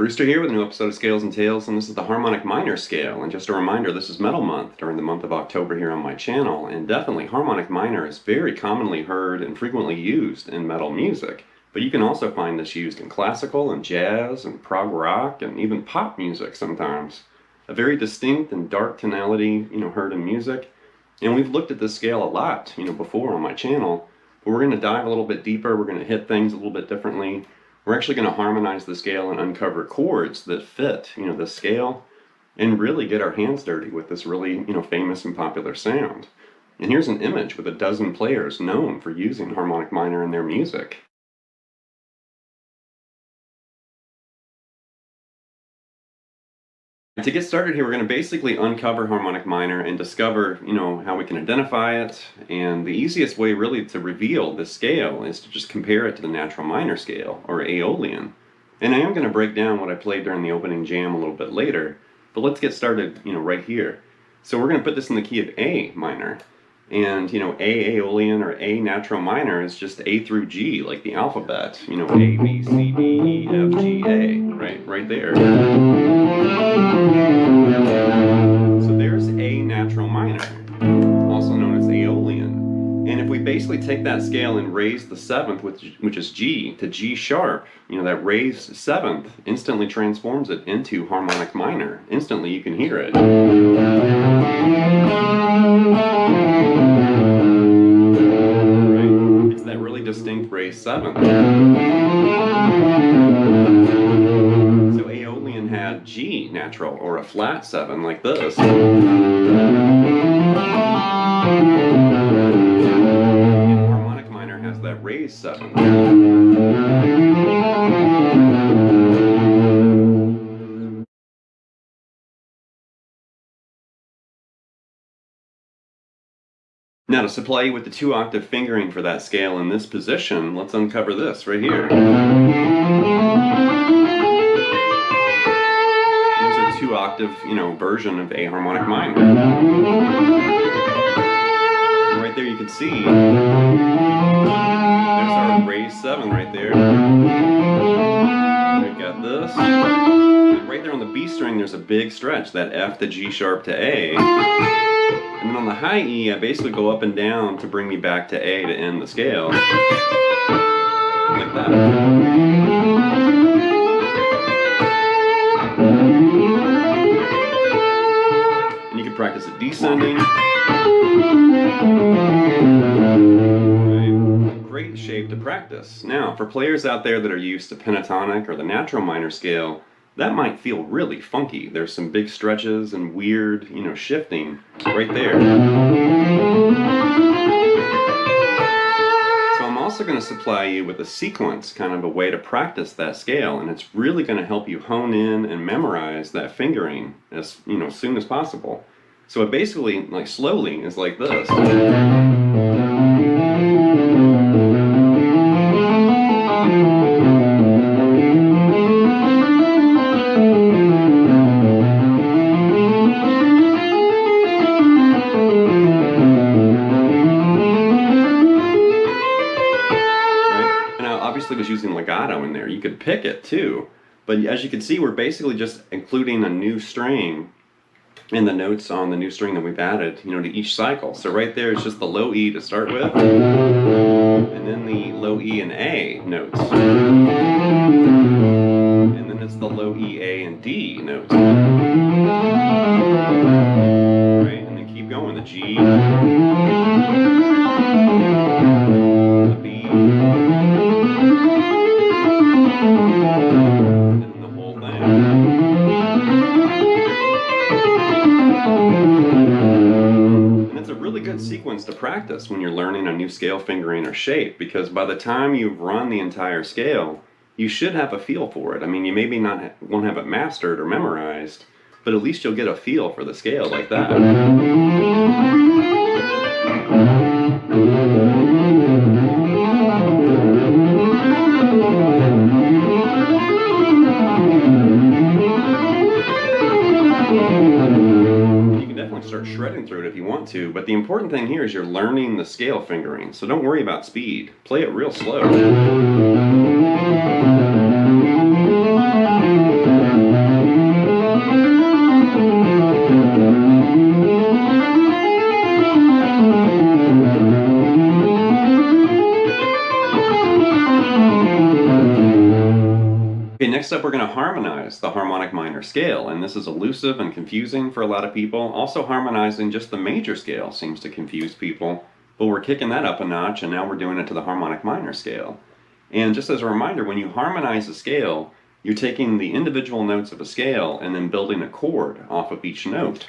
Brewster here with a new episode of Scales and Tales, and this is the Harmonic Minor Scale. And just a reminder, this is Metal Month during the month of October here on my channel, and definitely harmonic minor is very commonly heard and frequently used in metal music. But you can also find this used in classical and jazz and prog rock and even pop music sometimes. A very distinct and dark tonality, heard in music. And we've looked at this scale a lot, before on my channel, but we're going to dive a little bit deeper. We're going to hit things a little bit differently. We're actually going to harmonize the scale and uncover chords that fit, the scale, and really get our hands dirty with this really, famous and popular sound. And here's an image with a dozen players known for using harmonic minor in their music. To get started here, we're going to basically uncover harmonic minor and discover, how we can identify it. And the easiest way really to reveal this scale is to just compare it to the natural minor scale, or Aeolian. And I am going to break down what I played during the opening jam a little bit later, but let's get started, right here. So we're going to put this in the key of A minor. And, A Aeolian or A natural minor is just A through G, like the alphabet. A, B, C, D, E, F, G, A, right there. So there's A natural minor, also known as Aeolian. And if we basically take that scale and raise the seventh, which is G, to G sharp, that raised seventh instantly transforms it into harmonic minor. Instantly you can hear it. Right? It's that really distinct raised seventh. So Aeolian had G natural, or a flat 7 like this. And harmonic minor has that raised 7. Now, to supply you with the 2-octave fingering for that scale in this position, let's uncover this right here. There's a 2-octave, version of A harmonic minor. And right there you can see, there's our raised 7 right there. We've got this. And right there on the B string, there's a big stretch, that F to G sharp to A. And then on the high E, I basically go up and down to bring me back to A to end the scale. Like that. And you can practice it descending. Right. Great shape to practice. Now, for players out there that are used to pentatonic or the natural minor scale, that might feel really funky. There's some big stretches and weird, shifting right there. So I'm also going to supply you with a sequence, kind of a way to practice that scale, and it's really going to help you hone in and memorize that fingering as, soon as possible. So it basically, slowly, is like this. Was using legato in there. You could pick it too, but as you can see, we're basically just including a new string and the notes on the new string that we've added, to each cycle. So right there is just the low E to start with, and then the low E and A notes. And then it's the low E, A, and D notes. Right? And then keep going. The G, the B, and then the whole thing. And it's a really good sequence to practice when you're learning a new scale fingering or shape, because by the time you've run the entire scale, you should have a feel for it. I mean, you maybe won't have it mastered or memorized, but at least you'll get a feel for the scale like that. You can definitely start shredding through it if you want to, but the important thing here is you're learning the scale fingering, so don't worry about speed. Play it real slow. Okay, next up we're going to harmonize the harmonic minor scale, and this is elusive and confusing for a lot of people. Also, harmonizing just the major scale seems to confuse people, but we're kicking that up a notch, and now we're doing it to the harmonic minor scale. And just as a reminder, when you harmonize a scale, you're taking the individual notes of a scale and then building a chord off of each note.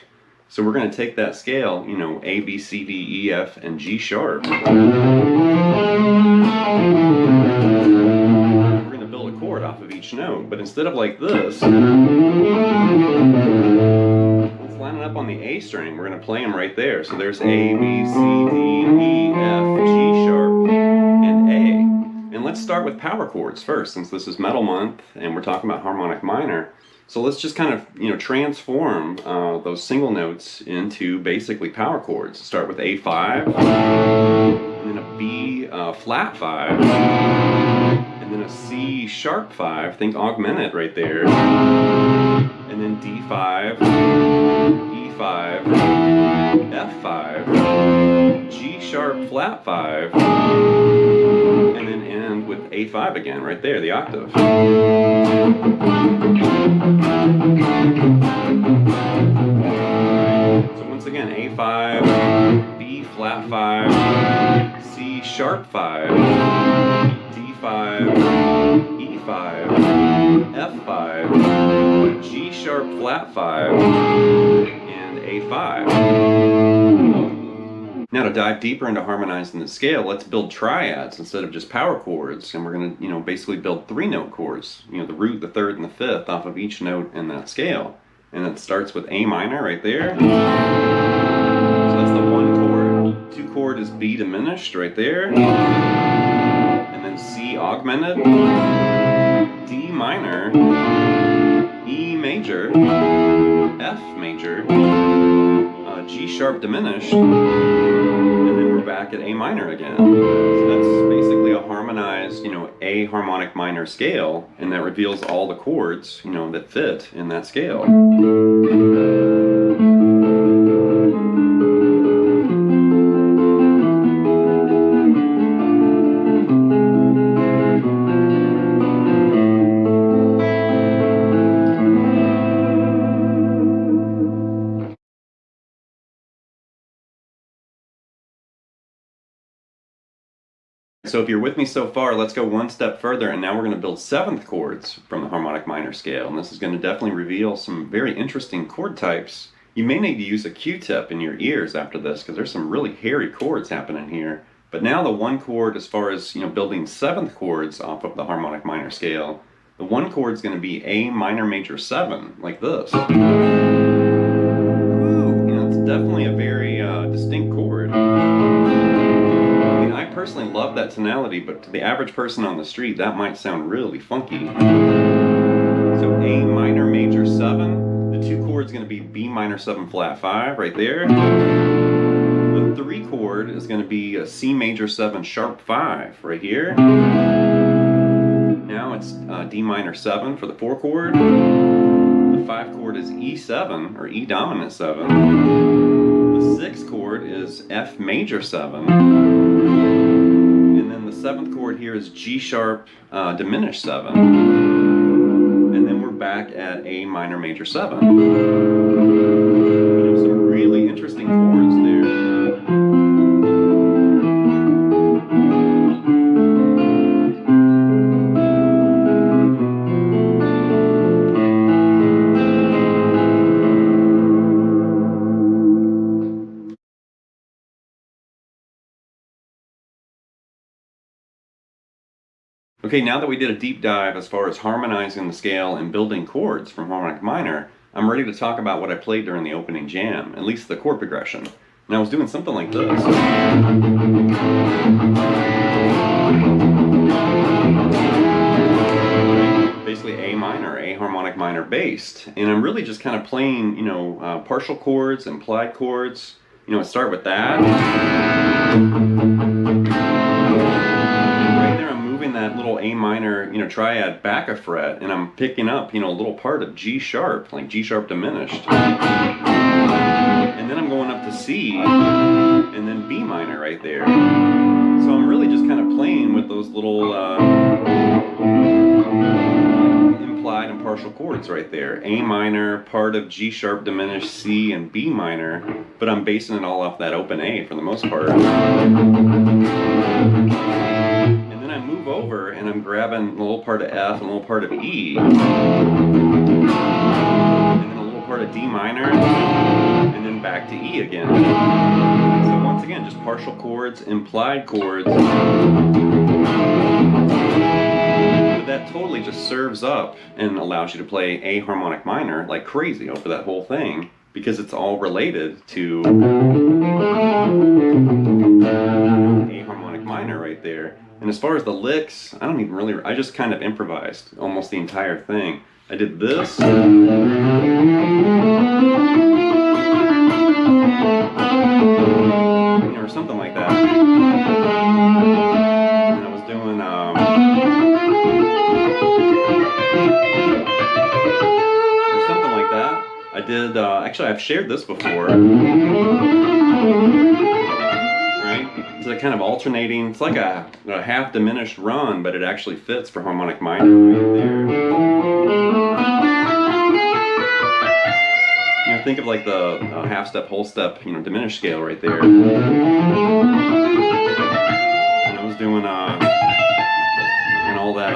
So we're going to take that scale, A, B, C, D, E, F, and G sharp. We're going to build a chord off of each note, but instead of like this, let's line it up on the A string. We're going to play them right there. So there's A, B, C, D, E, F, G sharp, and A. And let's start with power chords first, since this is Metal Month and we're talking about harmonic minor. So let's just kind of, transform those single notes into basically power chords. Start with A5, and then a B flat 5, and then a C sharp 5, think augmented right there, and then D5, E5, F5, G sharp flat 5, and then end with A5 again, right there, the octave. So once again, A5, B flat 5, C sharp 5, D5, E5, F5, G sharp flat 5, and A5. Now to dive deeper into harmonizing the scale, let's build triads instead of just power chords, and we're going to, basically build 3-note chords, the root, the third, and the fifth off of each note in that scale. And it starts with A minor right there. So that's the 1 chord. 2 chord is B diminished right there. And then C augmented, D minor, E major, F major, G sharp diminished, and then we're back at A minor again. So that's basically a harmonized, A harmonic minor scale, and that reveals all the chords, that fit in that scale. So if you're with me so far, let's go one step further, and now we're going to build 7th chords from the harmonic minor scale, and this is going to definitely reveal some very interesting chord types. You may need to use a Q-tip in your ears after this, because there's some really hairy chords happening here. But now the 1 chord, as far as building 7th chords off of the harmonic minor scale, the 1 chord is going to be A minor major 7, like this. Ooh, it's definitely a very distinct chord. I personally love that tonality, but to the average person on the street, that might sound really funky. So A minor major 7, the 2 chord is going to be B minor 7 flat 5 right there. The 3 chord is going to be a C major 7 sharp 5 right here. Now it's D minor 7 for the 4 chord. The 5 chord is E7 or E dominant 7. The 6th chord is F major 7. And then the 7th chord here is G sharp diminished 7. And then we're back at A minor major 7. Some really interesting chords there. Okay, now that we did a deep dive as far as harmonizing the scale and building chords from harmonic minor, I'm ready to talk about what I played during the opening jam, at least the chord progression. And I was doing something like this. Basically A minor, A harmonic minor based. And I'm really just kind of playing, partial chords, implied chords. I start with that. That little A minor, triad back a fret, and I'm picking up, a little part of G sharp, like G sharp diminished. And then I'm going up to C, and then B minor right there. So I'm really just kind of playing with those little implied and partial chords right there. A minor, part of G sharp diminished, C, and B minor, but I'm basing it all off that open A for the most part. Move over and I'm grabbing a little part of F and a little part of E, and then a little part of D minor, and then back to E again. So once again, just partial chords, implied chords. But that totally just serves up and allows you to play A harmonic minor like crazy over that whole thing, because it's all related to A harmonic minor right there. And as far as the licks, I just kind of improvised almost the entire thing. I did this. Or something like that. And I was doing, or something like that. I did, actually I've shared this before. It's a kind of alternating, it's like a half diminished run, but it actually fits for harmonic minor right there. Think of like the half step, whole step, diminished scale right there. And I was doing, and all that,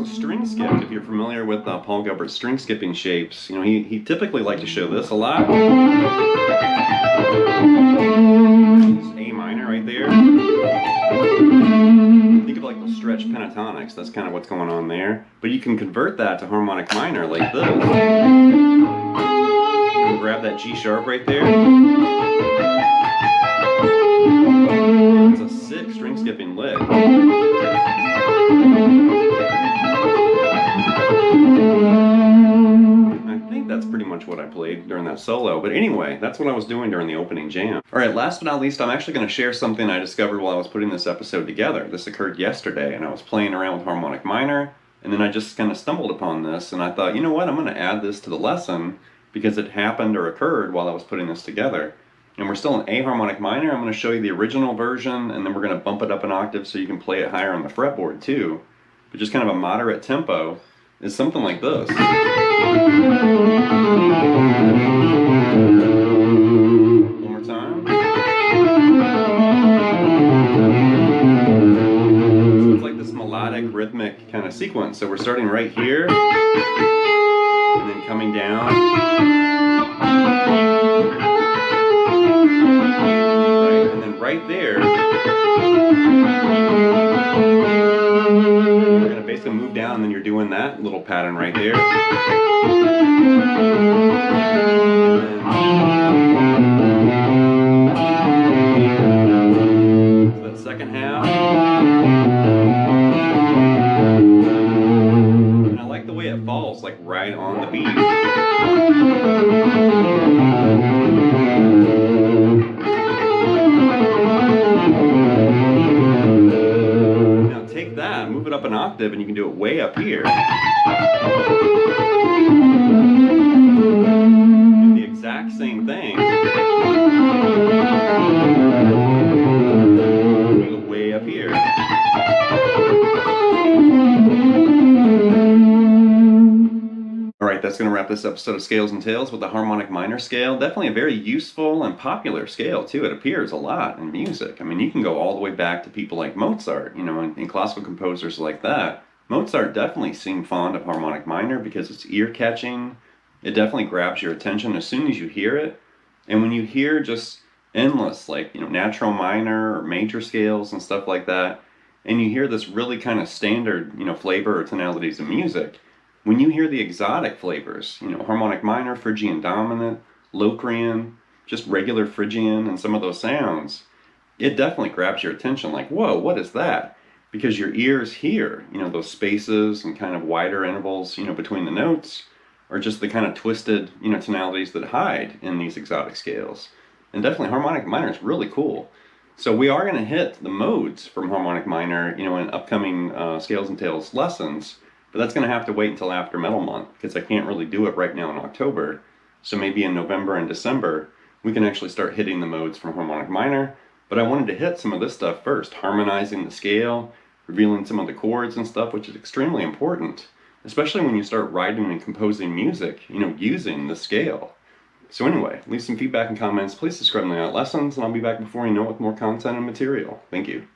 string skipped. If you're familiar with Paul Gilbert's string skipping shapes, he typically liked to show this a lot. It's A minor right there. Think of like the stretch pentatonics. That's kind of what's going on there. But you can convert that to harmonic minor like this. You can grab that G sharp right there. It's a sick string skipping lick. That's pretty much what I played during that solo. But anyway, that's what I was doing during the opening jam. Alright, last but not least, I'm actually going to share something I discovered while I was putting this episode together. This occurred yesterday, and I was playing around with harmonic minor, and then I just kind of stumbled upon this, and I thought, you know what, I'm going to add this to the lesson because it happened or occurred while I was putting this together. And we're still in A harmonic minor. I'm going to show you the original version, and then we're going to bump it up an octave so you can play it higher on the fretboard too. But just kind of a moderate tempo is something like this. One more time. So it's like this melodic, rhythmic kind of sequence. So we're starting right here, and then coming down. Right, and then right there, you're going to basically move down, and then you're doing that little pattern right there. So that second half. And I like the way it falls, like right on the beat. Now take that, move it octave and you can do it way up here. Do the exact same thing. Do it way up here. Alright, that's going to wrap this episode of Scales and Tales with the Harmonic Minor Scale. Definitely a very useful and popular scale, too. It appears a lot in music. I mean, you can go all the way back to people like Mozart, you know, and classical composers like that. Mozart definitely seemed fond of harmonic minor because it's ear-catching. It definitely grabs your attention as soon as you hear it. And when you hear just endless, like, you know, natural minor or major scales and stuff like that, and you hear this really kind of standard, you know, flavor or tonalities of music, when you hear the exotic flavors, you know, harmonic minor, Phrygian dominant, Locrian, just regular Phrygian, and some of those sounds, it definitely grabs your attention, like, whoa, what is that? Because your ears hear, you know, those spaces and kind of wider intervals, you know, between the notes, or just the kind of twisted, you know, tonalities that hide in these exotic scales. And definitely harmonic minor is really cool. So we are going to hit the modes from harmonic minor, you know, in upcoming Scales and Tales lessons. But that's going to have to wait until after Metal Month, because I can't really do it right now in October. So maybe in November and December, we can actually start hitting the modes from harmonic minor. But I wanted to hit some of this stuff first, harmonizing the scale, revealing some of the chords and stuff, which is extremely important, especially when you start writing and composing music, you know, using the scale. So anyway, leave some feedback and comments. Please subscribe to my lessons, and I'll be back before you know it with more content and material. Thank you.